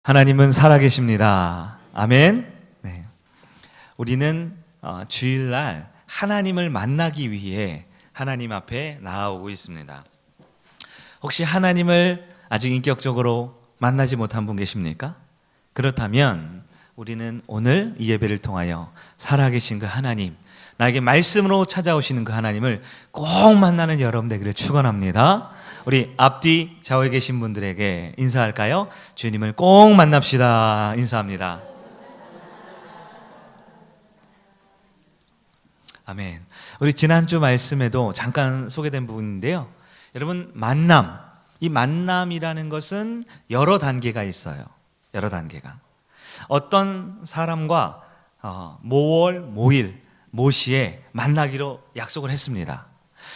하나님은 살아계십니다. 아멘. 네. 우리는 주일날 하나님을 만나기 위해 하나님 앞에 나아오고 있습니다. 혹시 하나님을 아직 인격적으로 만나지 못한 분 계십니까? 그렇다면 우리는 오늘 이 예배를 통하여 살아계신 그 하나님, 나에게 말씀으로 찾아오시는 그 하나님을 꼭 만나는 여러분 되기를 축원합니다. 우리 앞뒤 좌우에 계신 분들에게 인사할까요? 주님을 꼭 만납시다. 인사합니다. 아멘. 우리 지난주 말씀에도 잠깐 소개된 부분인데요. 여러분, 만남, 이 만남이라는 것은 여러 단계가 있어요. 여러 단계가. 어떤 사람과 모월, 모일, 모시에 만나기로 약속을 했습니다.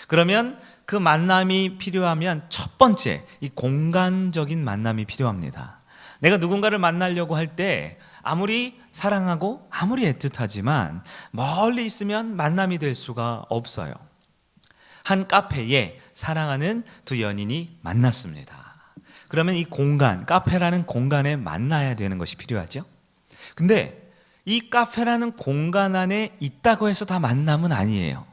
그러면 그 만남이 필요하면 첫 번째, 이 공간적인 만남이 필요합니다. 내가 누군가를 만나려고 할 때 아무리 사랑하고 아무리 애틋하지만 멀리 있으면 만남이 될 수가 없어요. 한 카페에 사랑하는 두 연인이 만났습니다. 그러면 이 공간, 카페라는 공간에 만나야 되는 것이 필요하죠. 근데 이 카페라는 공간 안에 있다고 해서 다 만남은 아니에요.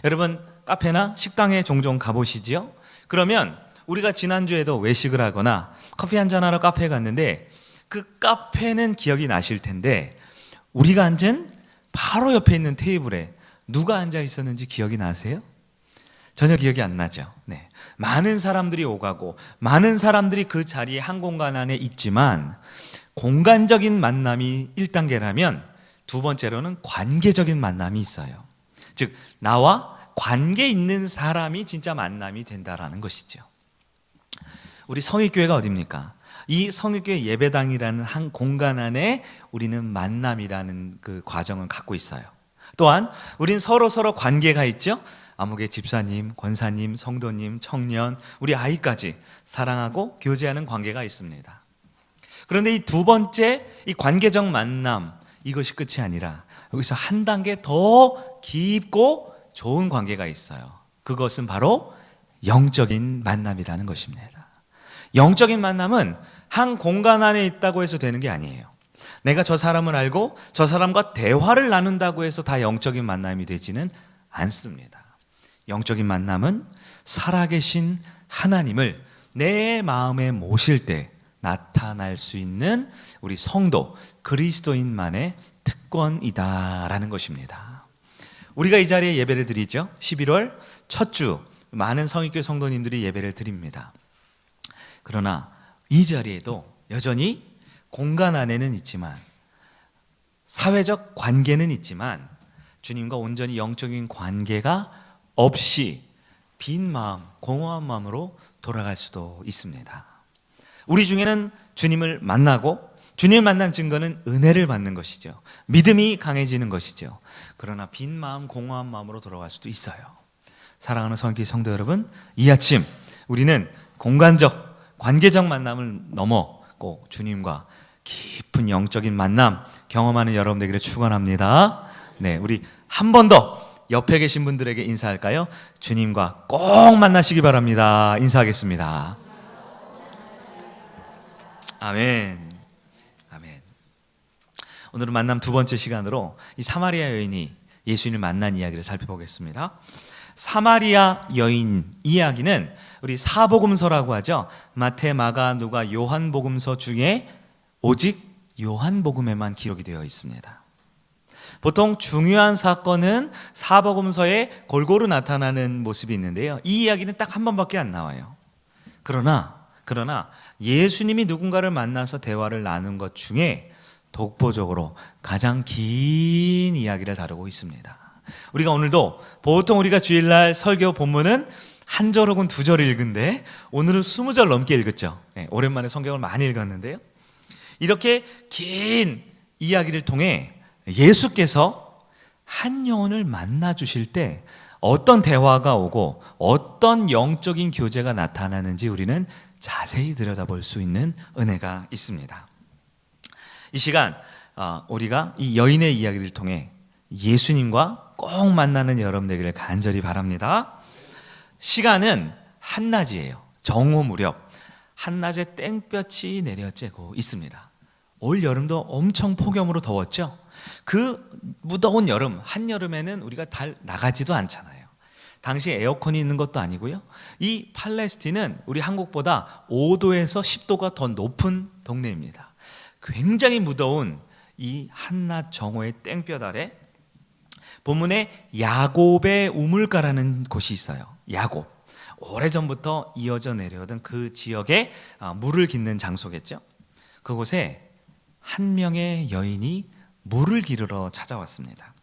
여러분, 카페나 식당에 종종 가보시지요? 그러면 우리가 지난주에도 외식을 하거나 커피 한잔하러 카페에 갔는데 그 카페는 기억이 나실 텐데 우리가 앉은 바로 옆에 있는 테이블에 누가 앉아 있었는지 기억이 나세요? 전혀 기억이 안 나죠. 네. 많은 사람들이 오가고 많은 사람들이 그 자리에 한 공간 안에 있지만 공간적인 만남이 1단계라면 두 번째로는 관계적인 만남이 있어요. 즉 나와 관계 있는 사람이 진짜 만남이 된다라는 것이죠. 우리 성일교회가 어디입니까? 이 성일교회 예배당이라는 한 공간 안에 우리는 만남이라는 그 과정을 갖고 있어요. 또한 우린 서로 관계가 있죠. 아무개 집사님, 권사님, 성도님, 청년, 우리 아이까지 사랑하고 교제하는 관계가 있습니다. 그런데 이 두 번째, 이 관계적 만남, 이것이 끝이 아니라 여기서 한 단계 더 깊고 좋은 관계가 있어요. 그것은 바로 영적인 만남이라는 것입니다. 영적인 만남은 한 공간 안에 있다고 해서 되는 게 아니에요. 내가 저 사람을 알고 저 사람과 대화를 나눈다고 해서 다 영적인 만남이 되지는 않습니다. 영적인 만남은 살아계신 하나님을 내 마음에 모실 때 나타날 수 있는 우리 성도, 그리스도인만의 특권이다라는 것입니다. 우리가 이 자리에 예배를 드리죠. 11월 첫 주 많은 성인교회 성도님들이 예배를 드립니다. 그러나 이 자리에도 여전히 공간 안에는 있지만 사회적 관계는 있지만 주님과 온전히 영적인 관계가 없이 빈 마음, 공허한 마음으로 돌아갈 수도 있습니다. 우리 중에는 주님을 만나고 주님을 만난 증거는 은혜를 받는 것이죠. 믿음이 강해지는 것이죠. 그러나 빈 마음, 공허한 마음으로 돌아갈 수도 있어요. 사랑하는 성교 성도 여러분, 이 아침 우리는 공간적, 관계적 만남을 넘어 꼭 주님과 깊은 영적인 만남 경험하는 여러분 되기를 축원합니다. 네, 우리 한 번 더 옆에 계신 분들에게 인사할까요? 주님과 꼭 만나시기 바랍니다. 인사하겠습니다. 아멘. 아멘. 오늘은 만남 두 번째 시간으로 이 사마리아 여인이 예수님을 만난 이야기를 살펴보겠습니다. 사마리아 여인 이야기는 우리 사복음서라고 하죠. 마태, 마가, 누가, 요한복음서 중에 오직 요한복음에만 기록이 되어 있습니다. 보통 중요한 사건은 사복음서에 골고루 나타나는 모습이 있는데요. 이 이야기는 딱 한 번밖에 안 나와요. 그러나 예수님이 누군가를 만나서 대화를 나눈 것 중에 독보적으로 가장 긴 이야기를 다루고 있습니다. 우리가 오늘도 보통 우리가 주일날 설교 본문은 한 절 혹은 두 절 읽은데 오늘은 20절 넘게 읽었죠. 네, 오랜만에 성경을 많이 읽었는데요. 이렇게 긴 이야기를 통해 예수께서 한 영혼을 만나 주실 때 어떤 대화가 오고 어떤 영적인 교제가 나타나는지 우리는 자세히 들여다볼 수 있는 은혜가 있습니다. 이 시간 우리가 이 여인의 이야기를 통해 예수님과 꼭 만나는 여러분 되기를 간절히 바랍니다. 시간은 한낮이에요. 정오 무렵 한낮에 땡볕이 내려쬐고 있습니다. 올 여름도 엄청 폭염으로 더웠죠. 그 무더운 여름, 한여름에는 우리가 잘 나가지도 않잖아요. 당시 에어컨이 있는 것도 아니고요. 이 팔레스틴은 우리 한국보다 5도에서 10도가 더 높은 동네입니다. 굉장히 무더운 이 한낮 정오의 땡볕 아래 본문에 야곱의 우물가라는 곳이 있어요. 야곱. 오래전부터 이어져 내려오던 그 지역에 물을 깃는 장소겠죠. 그곳에 한 명의 여인이 물을 기르러 찾아왔습니다.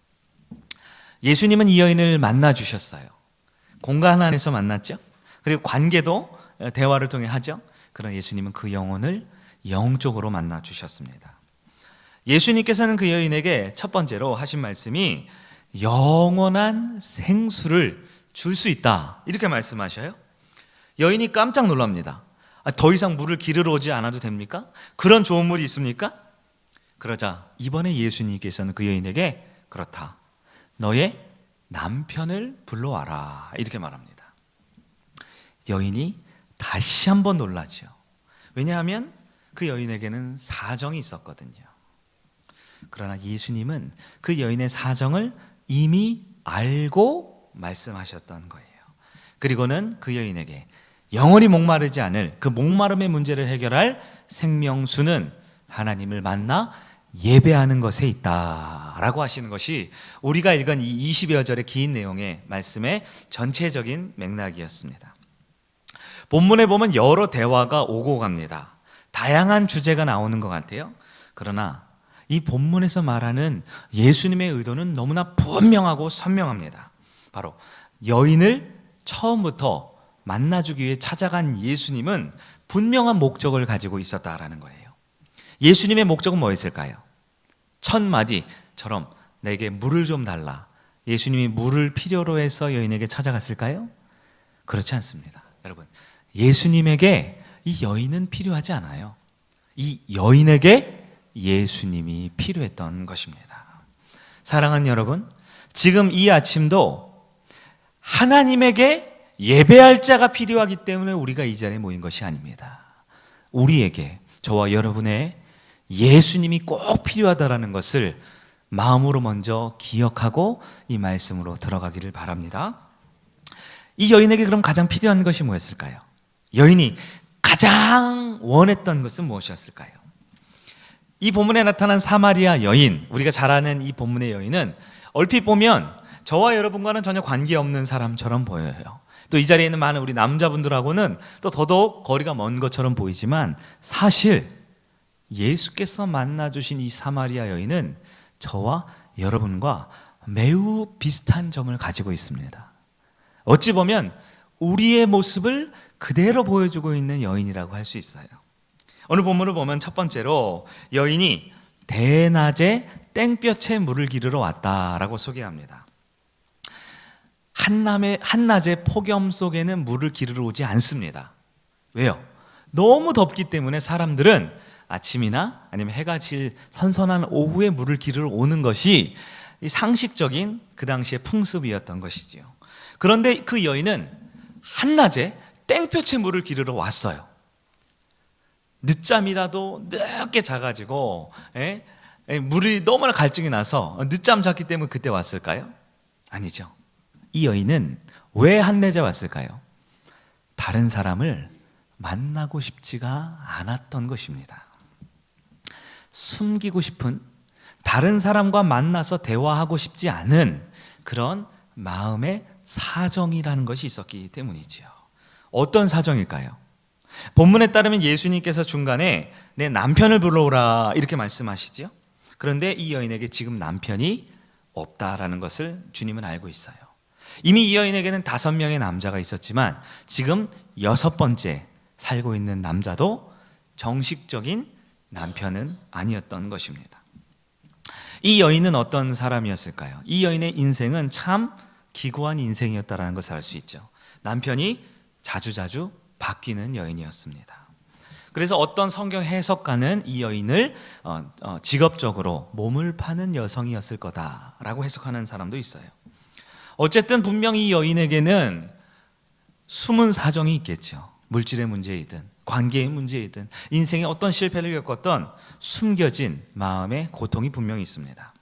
예수님은 이 여인을 만나 주셨어요. 공간 안에서 만났죠. 그리고 관계도 대화를 통해 하죠. 그러나 예수님은 그 영혼을 영적으로 만나 주셨습니다. 예수님께서는 그 여인에게 첫 번째로 하신 말씀이 영원한 생수를 줄 수 있다, 이렇게 말씀하셔요. 여인이 깜짝 놀랍니다. 더 이상 물을 기르러 오지 않아도 됩니까? 그런 좋은 물이 있습니까? 그러자 이번에 예수님께서는 그 여인에게 그렇다, 너의 남편을 불러와라, 이렇게 말합니다. 여인이 다시 한번 놀라죠. 왜냐하면 그 여인에게는 사정이 있었거든요. 그러나 예수님은 그 여인의 사정을 이미 알고 말씀하셨던 거예요. 그리고는 그 여인에게 영원히 목마르지 않을 그 목마름의 문제를 해결할 생명수는 하나님을 만나 예배하는 것에 있다라고 하시는 것이 우리가 읽은 이 20여 절의 긴 내용의 말씀의 전체적인 맥락이었습니다. 본문에 보면 여러 대화가 오고 갑니다. 다양한 주제가 나오는 것 같아요. 그러나 이 본문에서 말하는 예수님의 의도는 너무나 분명하고 선명합니다. 바로 여인을 처음부터 만나주기 위해 찾아간 예수님은 분명한 목적을 가지고 있었다라는 거예요. 예수님의 목적은 뭐였을까요? 첫 마디처럼 내게 물을 좀 달라, 예수님이 물을 필요로 해서 여인에게 찾아갔을까요? 그렇지 않습니다. 여러분, 예수님에게 이 여인은 필요하지 않아요. 이 여인에게 예수님이 필요했던 것입니다. 사랑하는 여러분, 지금 이 아침도 하나님에게 예배할 자가 필요하기 때문에 우리가 이 자리에 모인 것이 아닙니다. 우리에게, 저와 여러분의 예수님이 꼭 필요하다라는 것을 마음으로 먼저 기억하고 이 말씀으로 들어가기를 바랍니다. 이 여인에게 그럼 가장 필요한 것이 뭐였을까요? 여인이 가장 원했던 것은 무엇이었을까요? 이 본문에 나타난 사마리아 여인, 우리가 잘 아는 이 본문의 여인은 얼핏 보면 저와 여러분과는 전혀 관계없는 사람처럼 보여요. 또 이 자리에 있는 많은 우리 남자분들하고는 또 더더욱 거리가 먼 것처럼 보이지만 사실 예수께서 만나주신 이 사마리아 여인은 저와 여러분과 매우 비슷한 점을 가지고 있습니다. 어찌 보면 우리의 모습을 그대로 보여주고 있는 여인이라고 할 수 있어요. 오늘 본문을 보면 첫 번째로 여인이 대낮에 땡볕에 물을 기르러 왔다라고 소개합니다. 한낮의 폭염 속에는 물을 기르러 오지 않습니다. 왜요? 너무 덥기 때문에 사람들은 아침이나 아니면 해가 질 선선한 오후에 물을 기르러 오는 것이 상식적인 그 당시의 풍습이었던 것이지요. 그런데 그 여인은 한낮에 땡볕에 물을 기르러 왔어요. 늦잠이라도 늦게 자가지고 물이 너무나 갈증이 나서 늦잠 잤기 때문에 그때 왔을까요? 아니죠. 이 여인은 왜 한낮에 왔을까요? 다른 사람을 만나고 싶지가 않았던 것입니다. 숨기고 싶은, 다른 사람과 만나서 대화하고 싶지 않은 그런 마음의 사정이라는 것이 있었기 때문이지요. 어떤 사정일까요? 본문에 따르면 예수님께서 중간에 내 남편을 불러오라 이렇게 말씀하시죠. 그런데 이 여인에게 지금 남편이 없다라는 것을 주님은 알고 있어요. 이미 이 여인에게는 5명의 남자가 있었지만 지금 6번째 살고 있는 남자도 정식적인 남편은 아니었던 것입니다. 이 여인은 어떤 사람이었을까요? 이 여인의 인생은 참 기구한 인생이었다는 것을 알 수 있죠. 남편이 자주자주 바뀌는 여인이었습니다. 그래서 어떤 성경 해석가는 이 여인을 직업적으로 몸을 파는 여성이었을 거다라고 해석하는 사람도 있어요. 어쨌든 분명히 이 여인에게는 숨은 사정이 있겠죠. 물질의 문제이든 관계의 문제이든 인생의 어떤 실패를 겪었던 숨겨진 마음의 고통이 분명히 있습니다.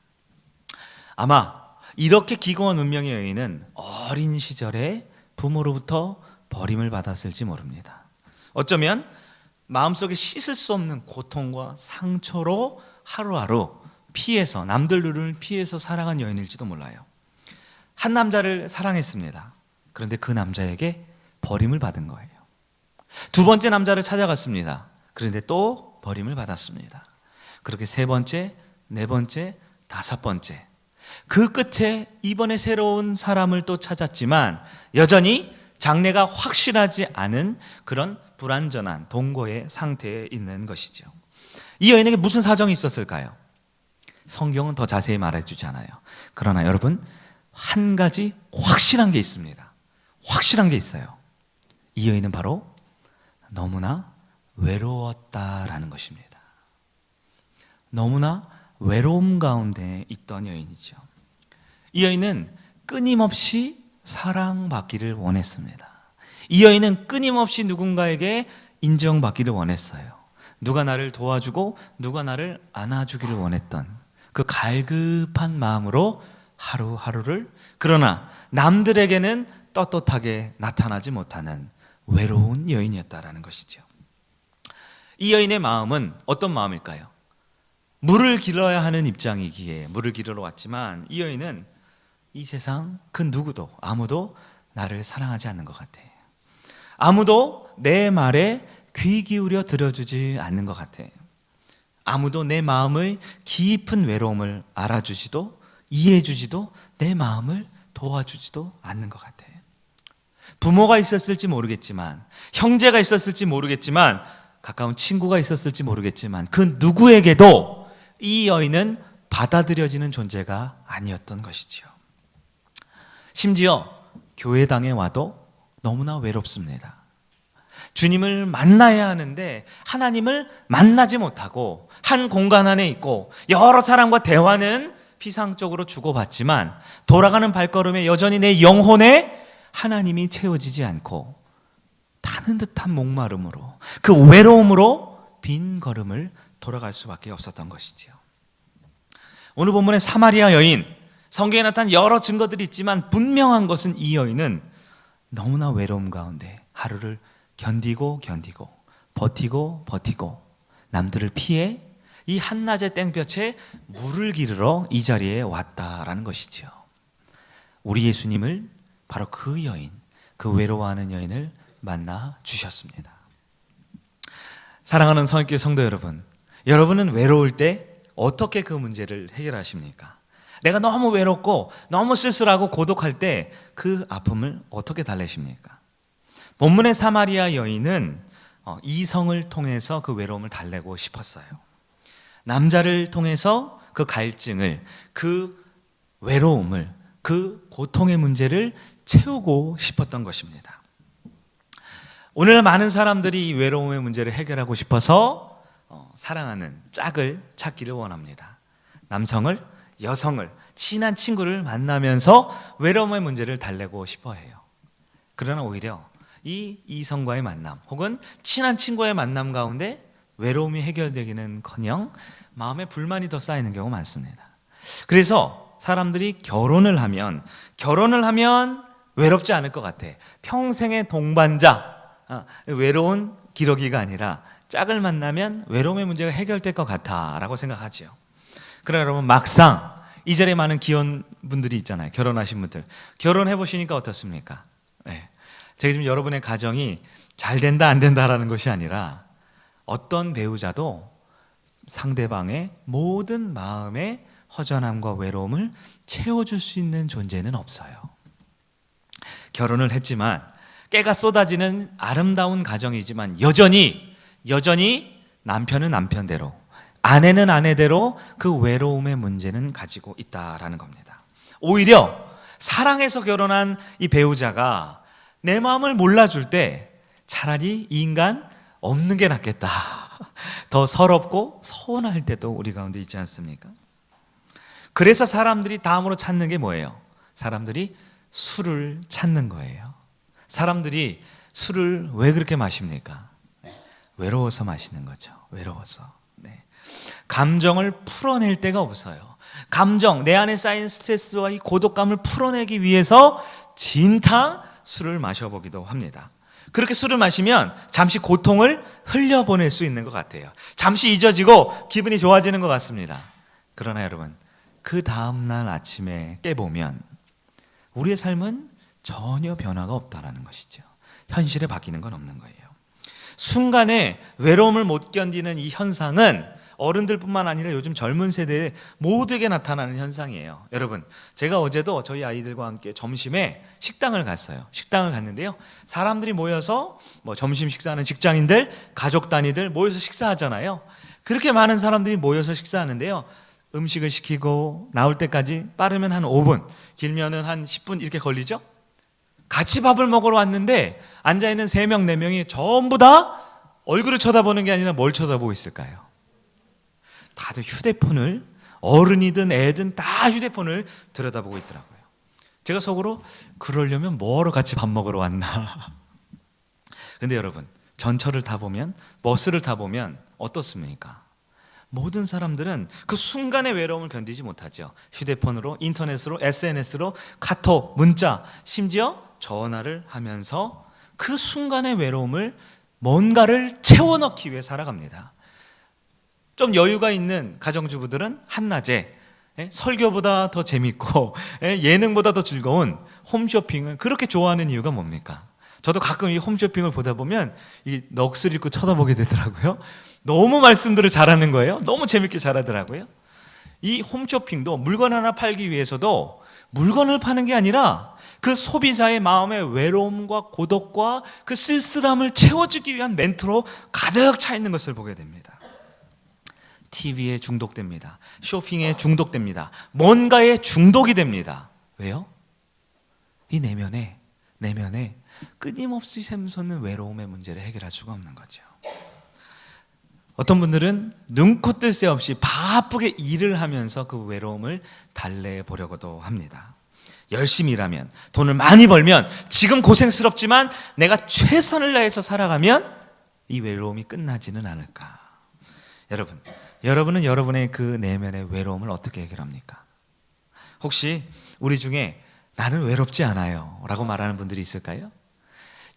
아마 이렇게 기고한 운명의 여인은 어린 시절에 부모로부터 버림을 받았을지 모릅니다. 어쩌면 마음속에 씻을 수 없는 고통과 상처로 하루하루 피해서, 남들 눈을 피해서 살아간 여인일지도 몰라요. 한 남자를 사랑했습니다. 그런데 그 남자에게 버림을 받은 거예요. 두 번째 남자를 찾아갔습니다. 그런데 또 버림을 받았습니다. 그렇게 세 번째, 네 번째, 다섯 번째. 그 끝에 이번에 새로운 사람을 또 찾았지만 여전히 장래가 확실하지 않은 그런 불완전한 동거의 상태에 있는 것이죠. 이 여인에게 무슨 사정이 있었을까요? 성경은 더 자세히 말해주지 않아요. 그러나 여러분, 한 가지 확실한 게 있습니다. 확실한 게 있어요. 이 여인은 바로 너무나 외로웠다라는 것입니다. 너무나 외로움 가운데 있던 여인이죠. 이 여인은 끊임없이 사랑받기를 원했습니다. 이 여인은 끊임없이 누군가에게 인정받기를 원했어요. 누가 나를 도와주고 누가 나를 안아주기를 원했던 그 갈급한 마음으로 하루하루를, 그러나 남들에게는 떳떳하게 나타나지 못하는 외로운 여인이었다라는 것이죠. 이 여인의 마음은 어떤 마음일까요? 물을 길러야 하는 입장이기에 물을 길러 왔지만 이 여인은 이 세상 그 누구도, 아무도 나를 사랑하지 않는 것 같아. 아무도 내 말에 귀 기울여 들어주지 않는 것 같아. 아무도 내 마음의 깊은 외로움을 알아주지도 이해해주지도 내 마음을 도와주지도 않는 것 같아. 부모가 있었을지 모르겠지만, 형제가 있었을지 모르겠지만, 가까운 친구가 있었을지 모르겠지만 그 누구에게도 이 여인은 받아들여지는 존재가 아니었던 것이지요. 심지어 교회당에 와도 너무나 외롭습니다. 주님을 만나야 하는데 하나님을 만나지 못하고 한 공간 안에 있고 여러 사람과 대화는 피상적으로 주고받지만 돌아가는 발걸음에 여전히 내 영혼에 하나님이 채워지지 않고 타는 듯한 목마름으로, 그 외로움으로 빈 걸음을 돌아갈 수밖에 없었던 것이지요. 오늘 본문의 사마리아 여인, 성경에 나타난 여러 증거들이 있지만 분명한 것은 이 여인은 너무나 외로움 가운데 하루를 견디고 버티고 남들을 피해 이 한낮의 땡볕에 물을 기르러 이 자리에 왔다라는 것이죠. 우리 예수님을 바로 그 여인, 그 외로워하는 여인을 만나 주셨습니다. 사랑하는 성교회 성도 여러분, 여러분은 외로울 때 어떻게 그 문제를 해결하십니까? 내가 너무 외롭고 너무 쓸쓸하고 고독할 때 그 아픔을 어떻게 달래십니까? 본문의 사마리아 여인은 이성을 통해서 그 외로움을 달래고 싶었어요. 남자를 통해서 그 갈증을, 그 외로움을, 그 고통의 문제를 채우고 싶었던 것입니다. 오늘 많은 사람들이 이 외로움의 문제를 해결하고 싶어서 사랑하는 짝을 찾기를 원합니다. 남성을, 여성을, 친한 친구를 만나면서 외로움의 문제를 달래고 싶어 해요. 그러나 오히려 이 이성과의 만남 혹은 친한 친구의 만남 가운데 외로움이 해결되기는커녕 마음에 불만이 더 쌓이는 경우가 많습니다. 그래서 사람들이 결혼을 하면 외롭지 않을 것 같아. 평생의 동반자, 외로운 기러기가 아니라 짝을 만나면 외로움의 문제가 해결될 것 같아라고 생각하지요. 그러나 여러분, 막상 이 자리에 많은 기혼분들이 있잖아요. 결혼하신 분들, 결혼해 보시니까 어떻습니까? 네. 제가 지금 여러분의 가정이 잘 된다 안 된다라는 것이 아니라 어떤 배우자도 상대방의 모든 마음의 허전함과 외로움을 채워줄 수 있는 존재는 없어요. 결혼을 했지만 깨가 쏟아지는 아름다운 가정이지만 여전히 남편은 남편대로, 아내는 아내대로 그 외로움의 문제는 가지고 있다라는 겁니다. 오히려 사랑해서 결혼한 이 배우자가 내 마음을 몰라줄 때 차라리 이 인간 없는 게 낫겠다. 더 서럽고 서운할 때도 우리 가운데 있지 않습니까? 그래서 사람들이 다음으로 찾는 게 뭐예요? 사람들이 술을 찾는 거예요. 사람들이 술을 왜 그렇게 마십니까? 외로워서 마시는 거죠. 외로워서. 네. 감정을 풀어낼 데가 없어요. 감정, 내 안에 쌓인 스트레스와 이 고독감을 풀어내기 위해서 진탕 술을 마셔보기도 합니다. 그렇게 술을 마시면 잠시 고통을 흘려보낼 수 있는 것 같아요. 잠시 잊어지고 기분이 좋아지는 것 같습니다. 그러나 여러분, 그 다음날 아침에 깨보면 우리의 삶은 전혀 변화가 없다라는 것이죠. 현실에 바뀌는 건 없는 거예요. 순간에 외로움을 못 견디는 이 현상은 어른들뿐만 아니라 요즘 젊은 세대 모두에게 나타나는 현상이에요. 여러분, 제가 어제도 저희 아이들과 함께 점심에 식당을 갔어요. 식당을 갔는데요, 사람들이 모여서 점심 식사하는 직장인들, 가족 단위들 모여서 식사하잖아요. 그렇게 많은 사람들이 모여서 식사하는데요, 음식을 시키고 나올 때까지 빠르면 한 5분, 길면은 한 10분 이렇게 걸리죠. 같이 밥을 먹으러 왔는데 앉아있는 3명, 4명이 전부 다 얼굴을 쳐다보는 게 아니라 뭘 쳐다보고 있을까요? 다들 휴대폰을, 어른이든 애든 다 휴대폰을 들여다보고 있더라고요. 제가 속으로 그러려면 뭐하러 같이 밥 먹으러 왔나. 근데 여러분, 전철을 타보면, 버스를 타보면 어떻습니까? 모든 사람들은 그 순간의 외로움을 견디지 못하죠. 휴대폰으로, 인터넷으로, SNS로, 카톡, 문자, 심지어 전화를 하면서 그 순간의 외로움을 뭔가를 채워넣기 위해 살아갑니다. 좀 여유가 있는 가정주부들은 한낮에 설교보다 더 재밌고 예능보다 더 즐거운 홈쇼핑을 그렇게 좋아하는 이유가 뭡니까? 저도 가끔 이 홈쇼핑을 보다 보면 이 넋을 잃고 쳐다보게 되더라고요. 너무 말씀들을 잘하는 거예요. 너무 재밌게 잘하더라고요. 이 홈쇼핑도 물건 하나 팔기 위해서도 물건을 파는 게 아니라 그 소비자의 마음의 외로움과 고독과 그 쓸쓸함을 채워주기 위한 멘트로 가득 차 있는 것을 보게 됩니다. TV에 중독됩니다. 쇼핑에 중독됩니다. 뭔가에 중독이 됩니다. 왜요? 이 내면에 끊임없이 샘솟는 외로움의 문제를 해결할 수가 없는 거죠. 어떤 분들은 눈코 뜰 새 없이 바쁘게 일을 하면서 그 외로움을 달래보려고도 합니다. 열심히 일하면, 돈을 많이 벌면, 지금 고생스럽지만 내가 최선을 다해서 살아가면 이 외로움이 끝나지는 않을까. 여러분은 여러분의 그 내면의 외로움을 어떻게 해결합니까? 혹시 우리 중에 나는 외롭지 않아요 라고 말하는 분들이 있을까요?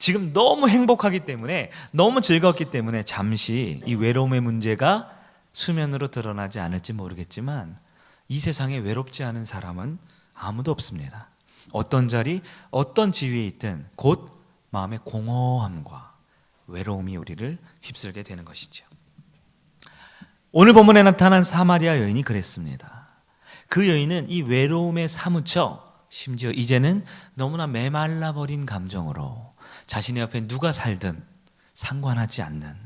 지금 너무 행복하기 때문에, 너무 즐겁기 때문에 잠시 이 외로움의 문제가 수면으로 드러나지 않을지 모르겠지만 이 세상에 외롭지 않은 사람은 아무도 없습니다. 어떤 자리, 어떤 지위에 있든 곧 마음의 공허함과 외로움이 우리를 휩쓸게 되는 것이죠. 오늘 본문에 나타난 사마리아 여인이 그랬습니다. 그 여인은 이 외로움에 사무쳐 심지어 이제는 너무나 메말라버린 감정으로 자신의 옆에 누가 살든 상관하지 않는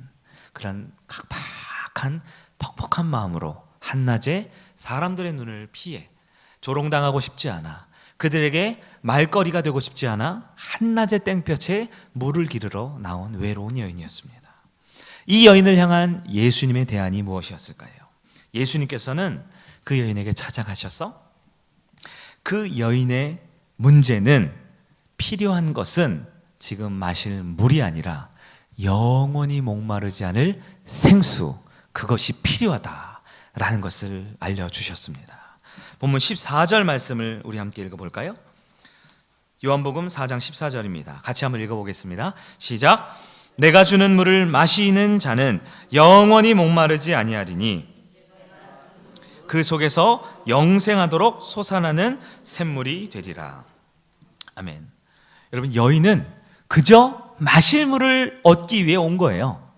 그런 각박한 퍽퍽한 마음으로 한낮에 사람들의 눈을 피해 조롱당하고 싶지 않아, 그들에게 말거리가 되고 싶지 않아 한낮의 땡볕에 물을 기르러 나온 외로운 여인이었습니다. 이 여인을 향한 예수님의 대안이 무엇이었을까요? 예수님께서는 그 여인에게 찾아가셔서 그 여인의 문제는, 필요한 것은 지금 마실 물이 아니라 영원히 목마르지 않을 생수, 그것이 필요하다라는 것을 알려주셨습니다. 본문 14절 말씀을 우리 함께 읽어볼까요? 요한복음 4장 14절입니다. 같이 한번 읽어보겠습니다. 시작. 내가 주는 물을 마시는 자는 영원히 목마르지 아니하리니 그 속에서 영생하도록 솟아나는 샘물이 되리라. 아멘. 여러분, 여인은 그저 마실 물을 얻기 위해 온 거예요.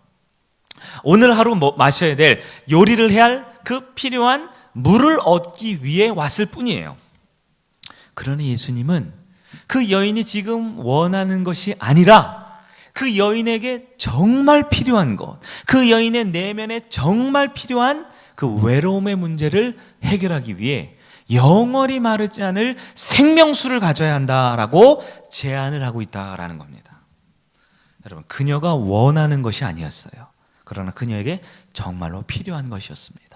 오늘 하루 마셔야 될, 요리를 해야 할 그 필요한 물을 얻기 위해 왔을 뿐이에요. 그러나 예수님은 그 여인이 지금 원하는 것이 아니라 그 여인에게 정말 필요한 것, 그 여인의 내면에 정말 필요한 그 외로움의 문제를 해결하기 위해 영원히 마르지 않을 생명수를 가져야 한다라고 제안을 하고 있다라는 겁니다. 여러분, 그녀가 원하는 것이 아니었어요. 그러나 그녀에게 정말로 필요한 것이었습니다.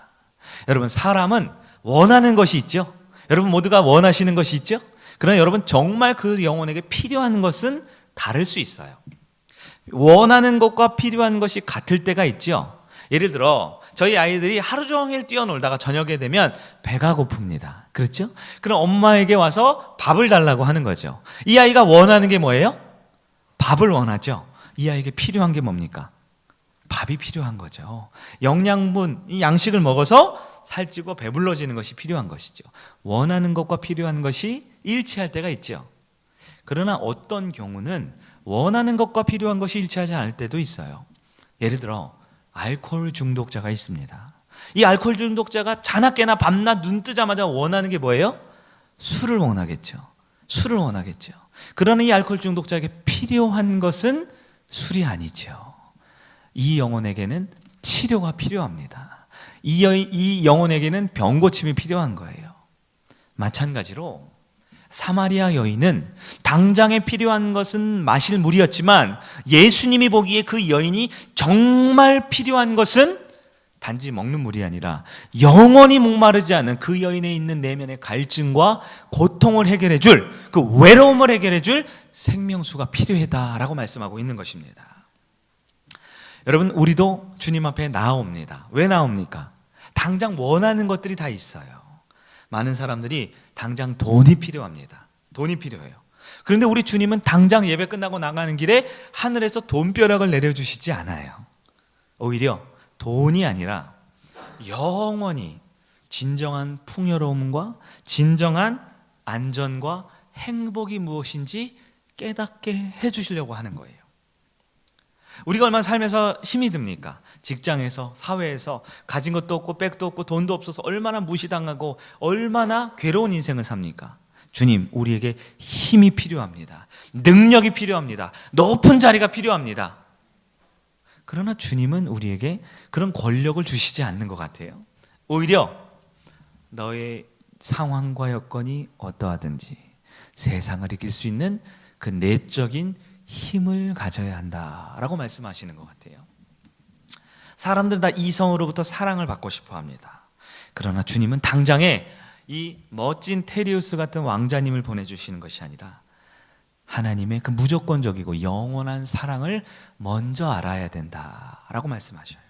여러분, 사람은 원하는 것이 있죠. 여러분 모두가 원하시는 것이 있죠. 그러나 여러분, 정말 그 영혼에게 필요한 것은 다를 수 있어요. 원하는 것과 필요한 것이 같을 때가 있죠. 예를 들어 저희 아이들이 하루 종일 뛰어놀다가 저녁에 되면 배가 고픕니다. 그렇죠? 그럼 엄마에게 와서 밥을 달라고 하는 거죠. 이 아이가 원하는 게 뭐예요? 밥을 원하죠. 이 아이에게 필요한 게 뭡니까? 밥이 필요한 거죠. 영양분, 이 양식을 먹어서 살찌고 배불러지는 것이 필요한 것이죠. 원하는 것과 필요한 것이 일치할 때가 있죠. 그러나 어떤 경우는 원하는 것과 필요한 것이 일치하지 않을 때도 있어요. 예를 들어 알코올 중독자가 있습니다. 이 알코올 중독자가 자나깨나 밤낮 눈 뜨자마자 원하는 게 뭐예요? 술을 원하겠죠. 술을 원하겠죠. 그러나 이 알코올 중독자에게 필요한 것은 술이 아니죠. 이 영혼에게는 치료가 필요합니다. 이 영혼에게는 병고침이 필요한 거예요. 마찬가지로 사마리아 여인은 당장에 필요한 것은 마실 물이었지만 예수님이 보기에 그 여인이 정말 필요한 것은 단지 먹는 물이 아니라 영원히 목마르지 않은 그 여인에 있는 내면의 갈증과 고통을 해결해 줄, 그 외로움을 해결해 줄 생명수가 필요하다라고 말씀하고 있는 것입니다. 여러분, 우리도 주님 앞에 나옵니다. 왜 나옵니까? 당장 원하는 것들이 다 있어요. 많은 사람들이 당장 돈이 필요합니다. 돈이 필요해요. 그런데 우리 주님은 당장 예배 끝나고 나가는 길에 하늘에서 돈벼락을 내려주시지 않아요. 오히려 돈이 아니라 영원히 진정한 풍요로움과 진정한 안전과 행복이 무엇인지 깨닫게 해주시려고 하는 거예요. 우리가 얼마나 삶에서 힘이 듭니까? 직장에서, 사회에서 가진 것도 없고 백도 없고 돈도 없어서 얼마나 무시당하고 얼마나 괴로운 인생을 삽니까? 주님, 우리에게 힘이 필요합니다. 능력이 필요합니다. 높은 자리가 필요합니다. 그러나 주님은 우리에게 그런 권력을 주시지 않는 것 같아요. 오히려 너의 상황과 여건이 어떠하든지 세상을 이길 수 있는 그 내적인 힘을 가져야 한다라고 말씀하시는 것 같아요. 사람들은 다 이성으로부터 사랑을 받고 싶어 합니다. 그러나 주님은 당장에 이 멋진 테리우스 같은 왕자님을 보내주시는 것이 아니라 하나님의 그 무조건적이고 영원한 사랑을 먼저 알아야 된다라고 말씀하셔요.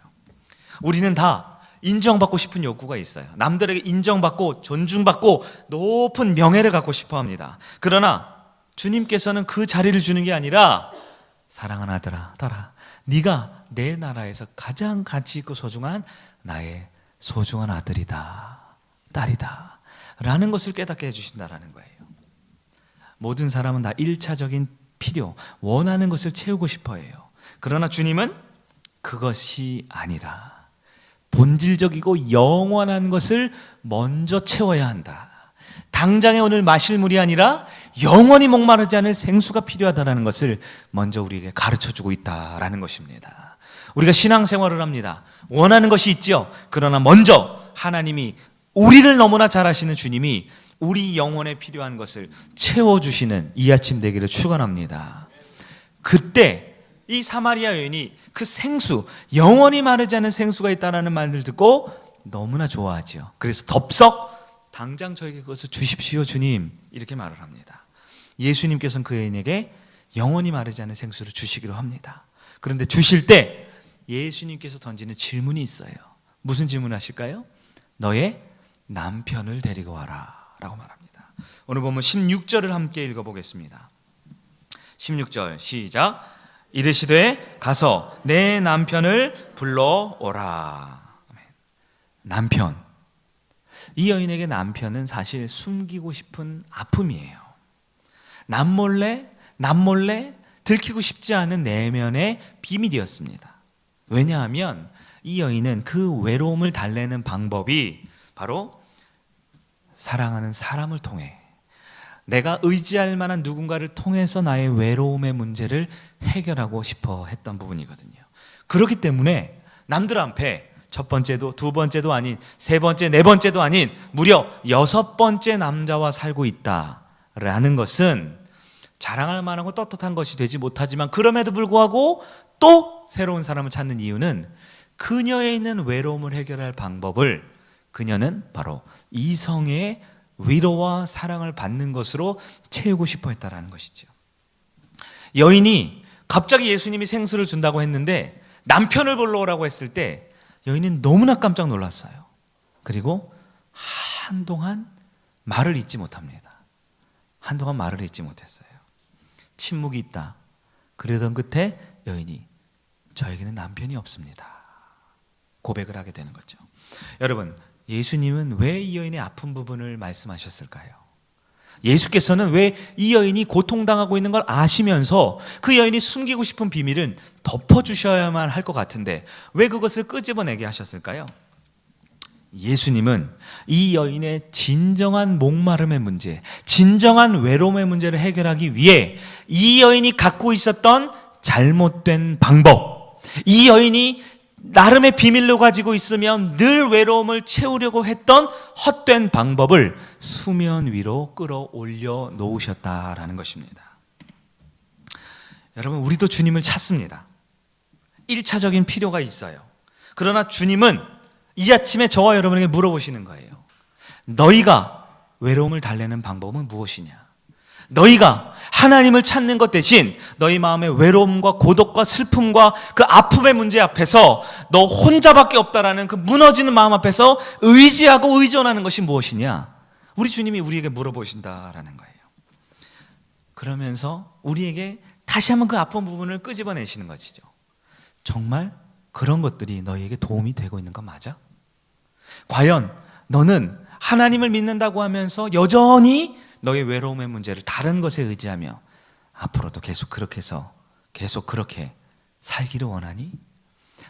우리는 다 인정받고 싶은 욕구가 있어요. 남들에게 인정받고 존중받고 높은 명예를 갖고 싶어 합니다. 그러나 주님께서는 그 자리를 주는 게 아니라 사랑하는 아들아, 딸아, 네가 내 나라에서 가장 가치 있고 소중한 나의 소중한 아들이다, 딸이다 라는 것을 깨닫게 해주신다라는 거예요. 모든 사람은 다 1차적인 필요, 원하는 것을 채우고 싶어 해요. 그러나 주님은 그것이 아니라 본질적이고 영원한 것을 먼저 채워야 한다. 당장에 오늘 마실 물이 아니라 영원히 목마르지 않을 생수가 필요하다는 것을 먼저 우리에게 가르쳐주고 있다라는 것입니다. 우리가 신앙생활을 합니다. 원하는 것이 있죠. 그러나 먼저 하나님이, 우리를 너무나 잘 아시는 주님이 우리 영혼에 필요한 것을 채워주시는 이 아침 되기를 축원합니다. 그때 이 사마리아 여인이 그 생수, 영원히 마르지 않은 생수가 있다는 말을 듣고 너무나 좋아하죠. 그래서 덥석 당장 저에게 그것을 주십시오 주님, 이렇게 말을 합니다. 예수님께서는 그 여인에게 영원히 마르지 않은 생수를 주시기로 합니다. 그런데 주실 때 예수님께서 던지는 질문이 있어요. 무슨 질문 하실까요? 너의 남편을 데리고 와라 라고 말합니다. 오늘 보면 16절을 함께 읽어보겠습니다. 16절 시작. 이르시되 가서 내 남편을 불러오라. 남편, 이 여인에게 남편은 사실 숨기고 싶은 아픔이에요. 남몰래 들키고 싶지 않은 내면의 비밀이었습니다. 왜냐하면 이 여인은 그 외로움을 달래는 방법이 바로 사랑하는 사람을 통해, 내가 의지할 만한 누군가를 통해서 나의 외로움의 문제를 해결하고 싶어 했던 부분이거든요. 그렇기 때문에 남들 앞에 첫 번째도 두 번째도 아닌 세 번째, 네 번째도 아닌 무려 6번째 남자와 살고 있다라는 것은 자랑할 만하고 떳떳한 것이 되지 못하지만, 그럼에도 불구하고 또 새로운 사람을 찾는 이유는 그녀에 있는 외로움을 해결할 방법을 그녀는 바로 이성의 위로와 사랑을 받는 것으로 채우고 싶어 했다라는 것이죠. 여인이 갑자기 예수님이 생수를 준다고 했는데 남편을 보러 오라고 했을 때 여인은 너무나 깜짝 놀랐어요. 그리고 한동안 말을 잇지 못합니다. 한동안 말을 잇지 못했어요. 침묵이 있다. 그러던 끝에 여인이 저에게는 남편이 없습니다. 고백을 하게 되는 거죠. 여러분, 예수님은 왜 이 여인의 아픈 부분을 말씀하셨을까요? 예수께서는 왜 이 여인이 고통당하고 있는 걸 아시면서 그 여인이 숨기고 싶은 비밀은 덮어주셔야만 할 것 같은데 왜 그것을 끄집어내게 하셨을까요? 예수님은 이 여인의 진정한 목마름의 문제, 진정한 외로움의 문제를 해결하기 위해 이 여인이 갖고 있었던 잘못된 방법, 이 여인이 나름의 비밀로 가지고 있으면 늘 외로움을 채우려고 했던 헛된 방법을 수면 위로 끌어올려 놓으셨다라는 것입니다. 여러분, 우리도 주님을 찾습니다. 1차적인 필요가 있어요. 그러나 주님은 이 아침에 저와 여러분에게 물어보시는 거예요. 너희가 외로움을 달래는 방법은 무엇이냐? 너희가 하나님을 찾는 것 대신 너희 마음의 외로움과 고독과 슬픔과 그 아픔의 문제 앞에서 너 혼자밖에 없다라는 그 무너지는 마음 앞에서 의지하고 의존하는 것이 무엇이냐? 우리 주님이 우리에게 물어보신다라는 거예요. 그러면서 우리에게 다시 한번 그 아픈 부분을 끄집어내시는 것이죠. 정말 그런 것들이 너희에게 도움이 되고 있는 건 맞아? 과연 너는 하나님을 믿는다고 하면서 여전히 너의 외로움의 문제를 다른 것에 의지하며 앞으로도 계속 그렇게 해서 계속 그렇게 살기를 원하니?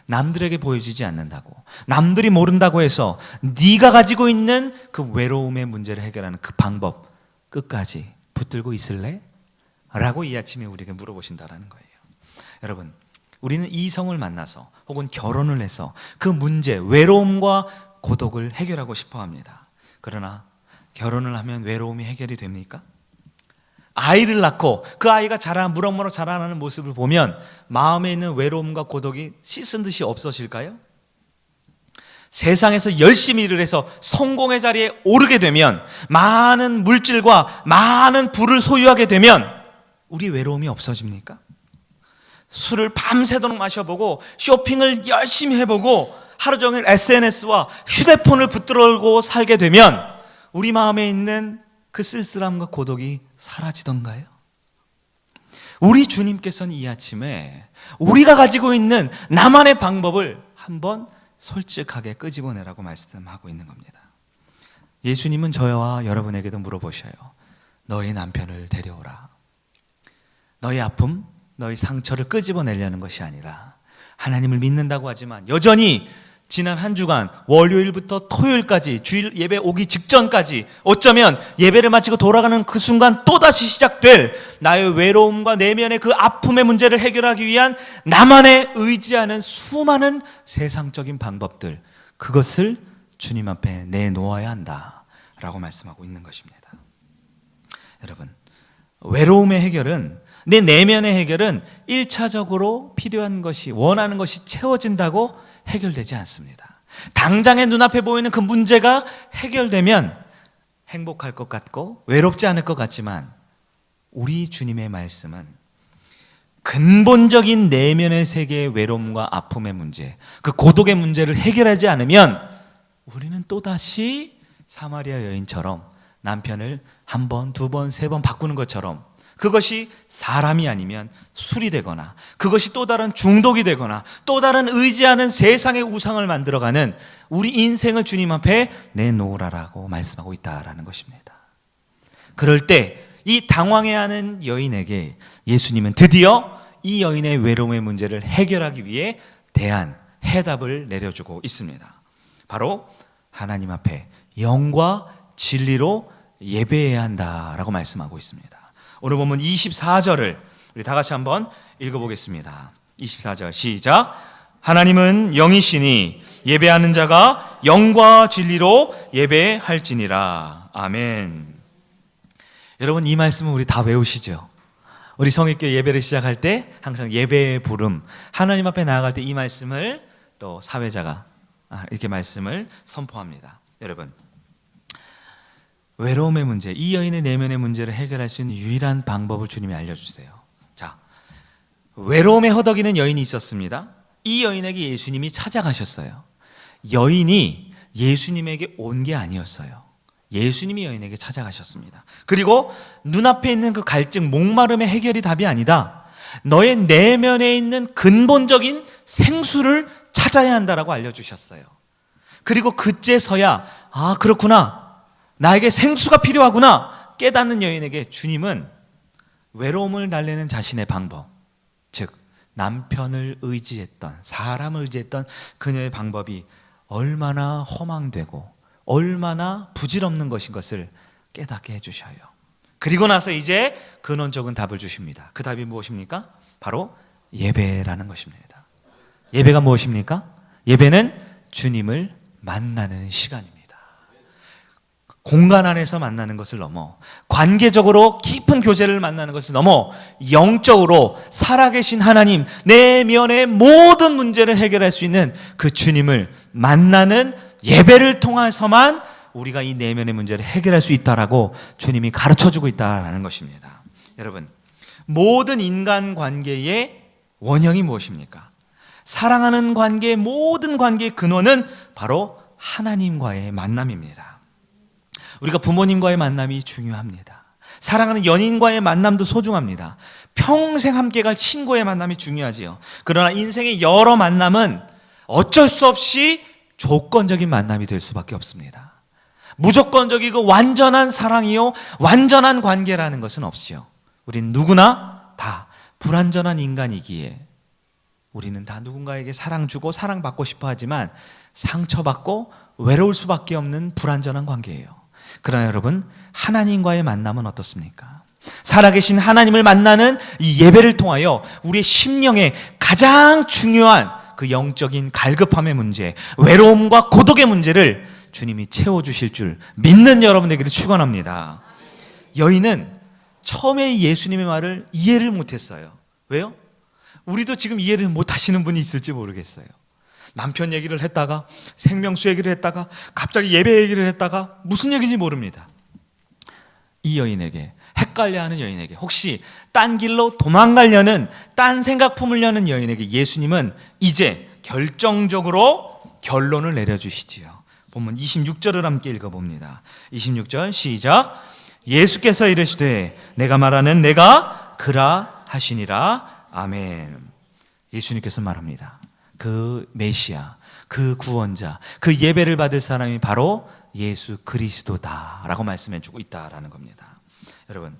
남들에게 보여지지 않는다고, 남들이 모른다고 해서 네가 가지고 있는 그 외로움의 문제를 해결하는 그 방법 끝까지 붙들고 있을래? 라고 이 아침에 우리에게 물어보신다라는 거예요. 여러분, 우리는 이성을 만나서 혹은 결혼을 해서 그 문제, 외로움과 고독을 해결하고 싶어 합니다. 그러나 결혼을 하면 외로움이 해결이 됩니까? 아이를 낳고 그 아이가 무럭무럭 자라나는 모습을 보면 마음에 있는 외로움과 고독이 씻은 듯이 없어질까요? 세상에서 열심히 일을 해서 성공의 자리에 오르게 되면, 많은 물질과 많은 부를 소유하게 되면 우리 외로움이 없어집니까? 술을 밤새도록 마셔보고 쇼핑을 열심히 해보고 하루 종일 SNS와 휴대폰을 붙들고 살게 되면 우리 마음에 있는 그 쓸쓸함과 고독이 사라지던가요? 우리 주님께서는 이 아침에 우리가 가지고 있는 나만의 방법을 한번 솔직하게 끄집어내라고 말씀하고 있는 겁니다. 예수님은 저와 여러분에게도 물어보셔요. 너희 남편을 데려오라. 너희 아픔, 너희 상처를 끄집어내려는 것이 아니라 하나님을 믿는다고 하지만 여전히 지난 한 주간 월요일부터 토요일까지 주일 예배 오기 직전까지 어쩌면 예배를 마치고 돌아가는 그 순간 또다시 시작될 나의 외로움과 내면의 그 아픔의 문제를 해결하기 위한 나만의 의지하는 수많은 세상적인 방법들, 그것을 주님 앞에 내놓아야 한다라고 말씀하고 있는 것입니다. 여러분, 외로움의 해결은, 내 내면의 해결은 1차적으로 필요한 것이, 원하는 것이 채워진다고 해결되지 않습니다. 당장의 눈앞에 보이는 그 문제가 해결되면 행복할 것 같고 외롭지 않을 것 같지만 우리 주님의 말씀은 근본적인 내면의 세계의 외로움과 아픔의 문제, 그 고독의 문제를 해결하지 않으면 우리는 또다시 사마리아 여인처럼 남편을 한 번, 두 번, 세 번 바꾸는 것처럼, 그것이 사람이 아니면 술이 되거나 그것이 또 다른 중독이 되거나 또 다른 의지하는 세상의 우상을 만들어가는 우리 인생을 주님 앞에 내놓으라라고 말씀하고 있다라는 것입니다. 그럴 때 이 당황해하는 여인에게 예수님은 드디어 이 여인의 외로움의 문제를 해결하기 위해 해답을 내려주고 있습니다. 바로 하나님 앞에 영과 진리로 예배해야 한다라고 말씀하고 있습니다. 오늘 보면 24절을 우리 다 같이 한번 읽어보겠습니다. 24절 시작. 하나님은 영이시니 예배하는 자가 영과 진리로 예배할지니라. 아멘. 여러분, 이 말씀은 우리 다 외우시죠? 우리 성익교회 예배를 시작할 때 항상 예배의 부름, 하나님 앞에 나아갈 때 이 말씀을 또 사회자가 이렇게 말씀을 선포합니다. 여러분, 외로움의 문제, 이 여인의 내면의 문제를 해결할 수 있는 유일한 방법을 주님이 알려주세요. 자, 외로움에 허덕이는 여인이 있었습니다. 이 여인에게 예수님이 찾아가셨어요. 여인이 예수님에게 온 게 아니었어요. 예수님이 여인에게 찾아가셨습니다. 그리고 눈앞에 있는 그 갈증, 목마름의 해결이 답이 아니다. 너의 내면에 있는 근본적인 생수를 찾아야 한다라고 알려주셨어요. 그리고 그제서야 아 그렇구나, 나에게 생수가 필요하구나 깨닫는 여인에게 주님은 외로움을 달래는 자신의 방법, 즉 남편을 의지했던, 사람을 의지했던 그녀의 방법이 얼마나 허망되고 얼마나 부질없는 것인 것을 깨닫게 해주셔요. 그리고 나서 이제 근원적인 답을 주십니다. 그 답이 무엇입니까? 바로 예배라는 것입니다. 예배가 무엇입니까? 예배는 주님을 만나는 시간입니다. 공간 안에서 만나는 것을 넘어 관계적으로 깊은 교제를 만나는 것을 넘어 영적으로 살아계신 하나님, 내면의 모든 문제를 해결할 수 있는 그 주님을 만나는 예배를 통해서만 우리가 이 내면의 문제를 해결할 수 있다라고 주님이 가르쳐주고 있다라는 것입니다. 여러분, 모든 인간관계의 원형이 무엇입니까? 사랑하는 관계의 모든 관계의 근원은 바로 하나님과의 만남입니다. 우리가 부모님과의 만남이 중요합니다. 사랑하는 연인과의 만남도 소중합니다. 평생 함께 갈 친구의 만남이 중요하지요. 그러나 인생의 여러 만남은 어쩔 수 없이 조건적인 만남이 될 수밖에 없습니다. 무조건적이고 완전한 사랑이요 완전한 관계라는 것은 없지요. 우린 누구나 다 불완전한 인간이기에 우리는 다 누군가에게 사랑 주고 사랑받고 싶어 하지만 상처받고 외로울 수밖에 없는 불완전한 관계예요. 그러나 여러분, 하나님과의 만남은 어떻습니까? 살아계신 하나님을 만나는 이 예배를 통하여 우리의 심령에 가장 중요한 그 영적인 갈급함의 문제, 외로움과 고독의 문제를 주님이 채워주실 줄 믿는 여러분에게 축원합니다. 여인은 처음에 예수님의 말을 이해를 못했어요. 왜요? 우리도 지금 이해를 못하시는 분이 있을지 모르겠어요. 남편 얘기를 했다가 생명수 얘기를 했다가 갑자기 예배 얘기를 했다가 무슨 얘기인지 모릅니다. 이 여인에게, 헷갈려하는 여인에게, 혹시 딴 길로 도망가려는, 딴 생각 품으려는 여인에게 예수님은 이제 결정적으로 결론을 내려주시지요. 본문 26절을 함께 읽어봅니다. 26절 시작. 예수께서 이르시되 내가 말하는 내가 그라 하시니라. 아멘. 예수님께서 말합니다. 그 메시아, 그 구원자, 그 예배를 받을 사람이 바로 예수 그리스도다라고 말씀해주고 있다라는 겁니다. 여러분,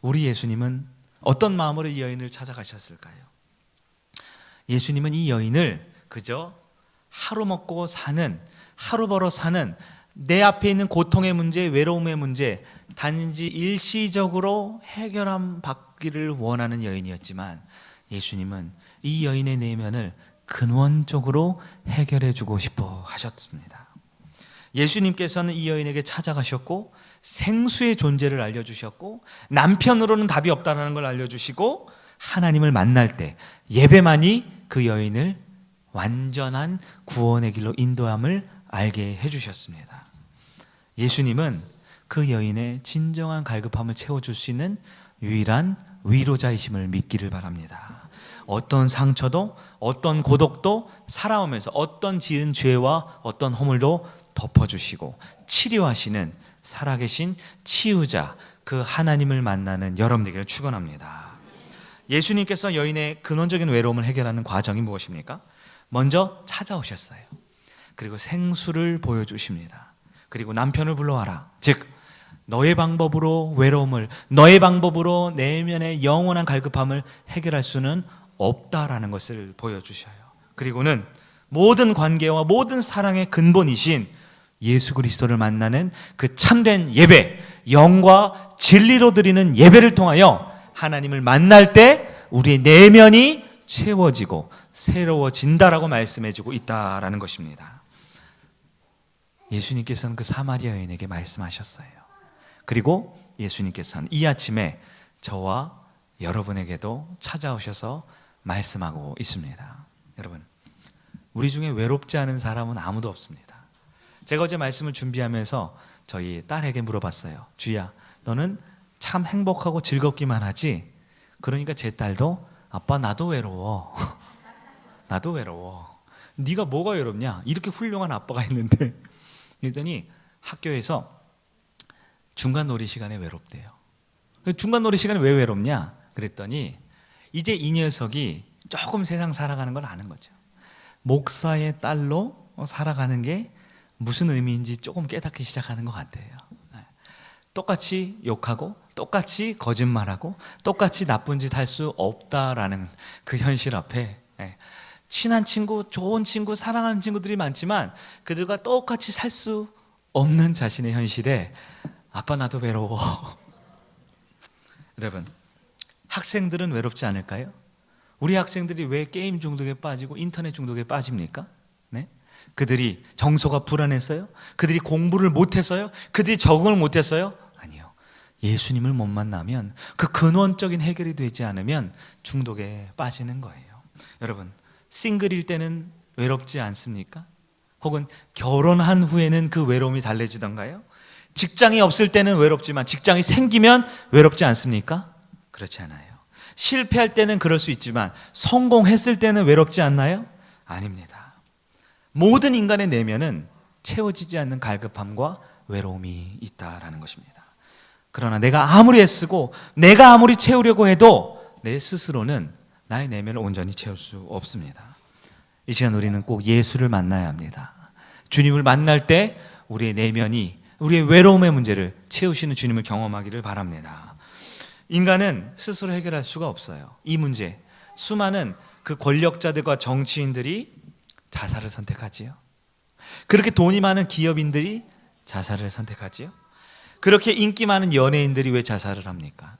우리 예수님은 어떤 마음으로 이 여인을 찾아가셨을까요? 예수님은 이 여인을 그저 하루 먹고 사는, 하루 벌어 사는 내 앞에 있는 고통의 문제, 외로움의 문제 단지 일시적으로 해결함 받기를 원하는 여인이었지만 예수님은 이 여인의 내면을 근원적으로 해결해 주고 싶어 하셨습니다. 예수님께서는 이 여인에게 찾아가셨고 생수의 존재를 알려주셨고 남편으로는 답이 없다는 걸 알려주시고 하나님을 만날 때 예배만이 그 여인을 완전한 구원의 길로 인도함을 알게 해주셨습니다. 예수님은 그 여인의 진정한 갈급함을 채워줄 수 있는 유일한 위로자이심을 믿기를 바랍니다. 어떤 상처도 어떤 고독도 살아오면서 어떤 지은 죄와 어떤 허물도 덮어주시고 치료하시는 살아계신 치유자, 그 하나님을 만나는 여러분에게 축원합니다. 예수님께서 여인의 근원적인 외로움을 해결하는 과정이 무엇입니까? 먼저 찾아오셨어요. 그리고 생수를 보여주십니다. 그리고 남편을 불러와라. 즉 너의 방법으로 외로움을, 너의 방법으로 내면의 영원한 갈급함을 해결할 수는 없다라는 것을 보여주셔요. 그리고는 모든 관계와 모든 사랑의 근본이신 예수 그리스도를 만나는 그 참된 예배, 영과 진리로 드리는 예배를 통하여 하나님을 만날 때 우리의 내면이 채워지고 새로워진다라고 말씀해주고 있다라는 것입니다. 예수님께서는 그 사마리아 여인에게 말씀하셨어요. 그리고 예수님께서는 이 아침에 저와 여러분에게도 찾아오셔서 말씀하고 있습니다. 여러분, 우리 중에 외롭지 않은 사람은 아무도 없습니다. 제가 어제 말씀을 준비하면서 저희 딸에게 물어봤어요. 주희야, 너는 참 행복하고 즐겁기만 하지? 그러니까 제 딸도 아빠 나도 외로워. 나도 외로워. 네가 뭐가 외롭냐? 이렇게 훌륭한 아빠가 있는데. 그랬더니 학교에서 중간 놀이 시간에 외롭대요. 중간 놀이 시간에 왜 외롭냐? 그랬더니 이제 이 녀석이 조금 세상 살아가는 걸 아는 거죠. 목사의 딸로 살아가는 게 무슨 의미인지 조금 깨닫기 시작하는 것 같아요. 똑같이 욕하고 똑같이 거짓말하고 똑같이 나쁜 짓 할 수 없다라는 그 현실 앞에 친한 친구, 좋은 친구, 사랑하는 친구들이 많지만 그들과 똑같이 살 수 없는 자신의 현실에 아빠 나도 외로워. 여러분, 학생들은 외롭지 않을까요? 우리 학생들이 왜 게임 중독에 빠지고 인터넷 중독에 빠집니까? 네? 그들이 정서가 불안했어요? 그들이 공부를 못했어요? 그들이 적응을 못했어요? 아니요. 예수님을 못 만나면 그 근원적인 해결이 되지 않으면 중독에 빠지는 거예요. 여러분, 싱글일 때는 외롭지 않습니까? 혹은 결혼한 후에는 그 외로움이 달래지던가요? 직장이 없을 때는 외롭지만 직장이 생기면 외롭지 않습니까? 그렇지 않아요. 실패할 때는 그럴 수 있지만 성공했을 때는 외롭지 않나요? 아닙니다. 모든 인간의 내면은 채워지지 않는 갈급함과 외로움이 있다라는 것입니다. 그러나 내가 아무리 애쓰고 내가 아무리 채우려고 해도 내 스스로는 나의 내면을 온전히 채울 수 없습니다. 이 시간 우리는 꼭 예수를 만나야 합니다. 주님을 만날 때 우리의 내면이 우리의 외로움의 문제를 채우시는 주님을 경험하기를 바랍니다. 인간은 스스로 해결할 수가 없어요. 이 문제, 수많은 그 권력자들과 정치인들이 자살을 선택하지요. 그렇게 돈이 많은 기업인들이 자살을 선택하지요. 그렇게 인기 많은 연예인들이 왜 자살을 합니까?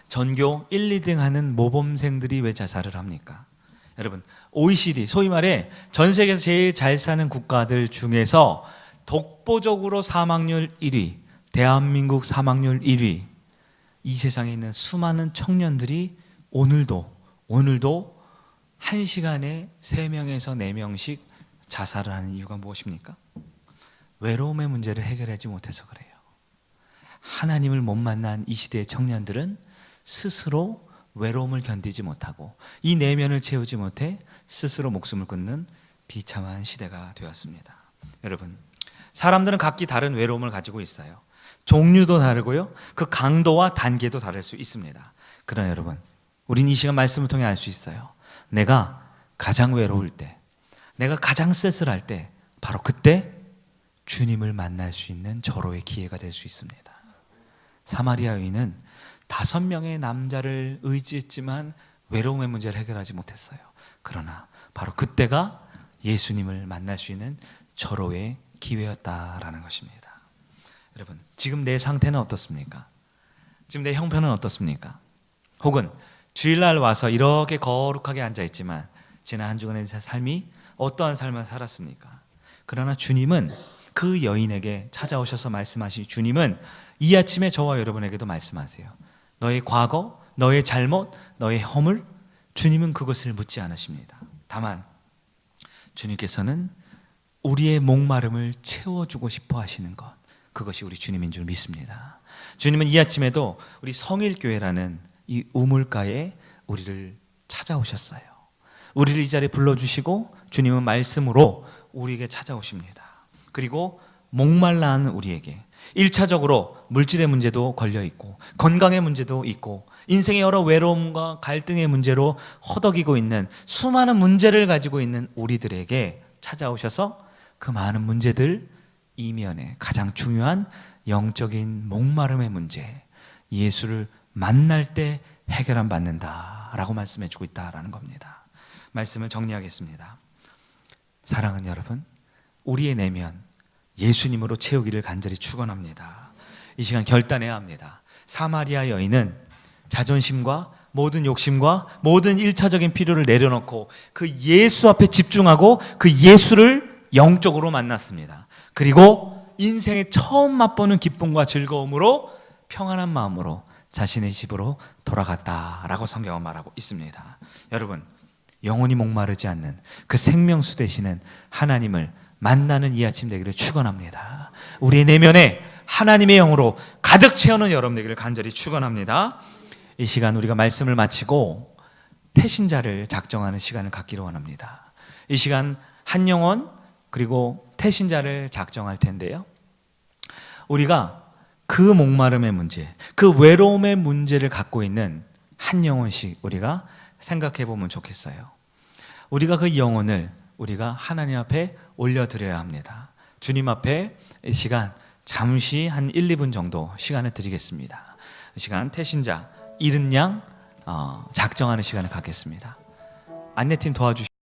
전교 1, 2등 하는 모범생들이 왜 자살을 합니까? 여러분, OECD, 소위 말해 전 세계에서 제일 잘 사는 국가들 중에서 독보적으로 사망률 1위, 대한민국 사망률 1위, 이 세상에 있는 수많은 청년들이 오늘도 1시간에 3명에서 4명씩 자살을 하는 이유가 무엇입니까? 외로움의 문제를 해결하지 못해서 그래요. 하나님을 못 만난 이 시대의 청년들은 스스로 외로움을 견디지 못하고 이 내면을 채우지 못해 스스로 목숨을 끊는 비참한 시대가 되었습니다. 여러분, 사람들은 각기 다른 외로움을 가지고 있어요. 종류도 다르고요, 그 강도와 단계도 다를 수 있습니다. 그러나 여러분, 우리는 이 시간 말씀을 통해 알 수 있어요. 내가 가장 외로울 때, 내가 가장 쓸쓸할 때, 바로 그때 주님을 만날 수 있는 절호의 기회가 될 수 있습니다. 사마리아 여인은 5명의 남자를 의지했지만 외로움의 문제를 해결하지 못했어요. 그러나 바로 그때가 예수님을 만날 수 있는 절호의 기회였다라는 것입니다. 여러분, 지금 내 상태는 어떻습니까? 지금 내 형편은 어떻습니까? 혹은 주일날 와서 이렇게 거룩하게 앉아있지만 지난 한 주간의 삶이 어떠한 삶을 살았습니까? 그러나 주님은 그 여인에게 찾아오셔서 말씀하신 주님은 이 아침에 저와 여러분에게도 말씀하세요. 너의 과거, 너의 잘못, 너의 허물, 주님은 그것을 묻지 않으십니다. 다만 주님께서는 우리의 목마름을 채워주고 싶어 하시는 것, 그것이 우리 주님인 줄 믿습니다. 주님은 이 아침에도 우리 성일교회라는 이 우물가에 우리를 찾아오셨어요. 우리를 이 자리에 불러주시고 주님은 말씀으로 우리에게 찾아오십니다. 그리고 목말라 하는 우리에게 1차적으로 물질의 문제도 걸려있고 건강의 문제도 있고 인생의 여러 외로움과 갈등의 문제로 허덕이고 있는 수많은 문제를 가지고 있는 우리들에게 찾아오셔서 그 많은 문제들 이면에 가장 중요한 영적인 목마름의 문제, 예수를 만날 때 해결함 받는다라고 말씀해 주고 있다라는 겁니다. 말씀을 정리하겠습니다. 사랑하는 여러분, 우리의 내면 예수님으로 채우기를 간절히 축원합니다. 이 시간 결단해야 합니다. 사마리아 여인은 자존심과 모든 욕심과 모든 1차적인 필요를 내려놓고 그 예수 앞에 집중하고 그 예수를 영적으로 만났습니다. 그리고 인생에 처음 맛보는 기쁨과 즐거움으로 평안한 마음으로 자신의 집으로 돌아갔다라고 성경은 말하고 있습니다. 여러분, 영원히 목마르지 않는 그 생명수 되시는 하나님을 만나는 이 아침 되기를 축원합니다. 우리의 내면에 하나님의 영으로 가득 채우는 여러분 되기를 간절히 축원합니다. 이 시간 우리가 말씀을 마치고 태신자를 작정하는 시간을 갖기로 원합니다. 이 시간 한 영혼 그리고 태신자를 작정할 텐데요. 우리가 그 목마름의 문제, 그 외로움의 문제를 갖고 있는 한 영혼씩 우리가 생각해 보면 좋겠어요. 우리가 그 영혼을 우리가 하나님 앞에 올려드려야 합니다. 주님 앞에 이 시간 잠시 한 1, 2분 정도 시간을 드리겠습니다. 이 시간 태신자, 잃은 양 작정하는 시간을 갖겠습니다. 안내팀 도와주시죠.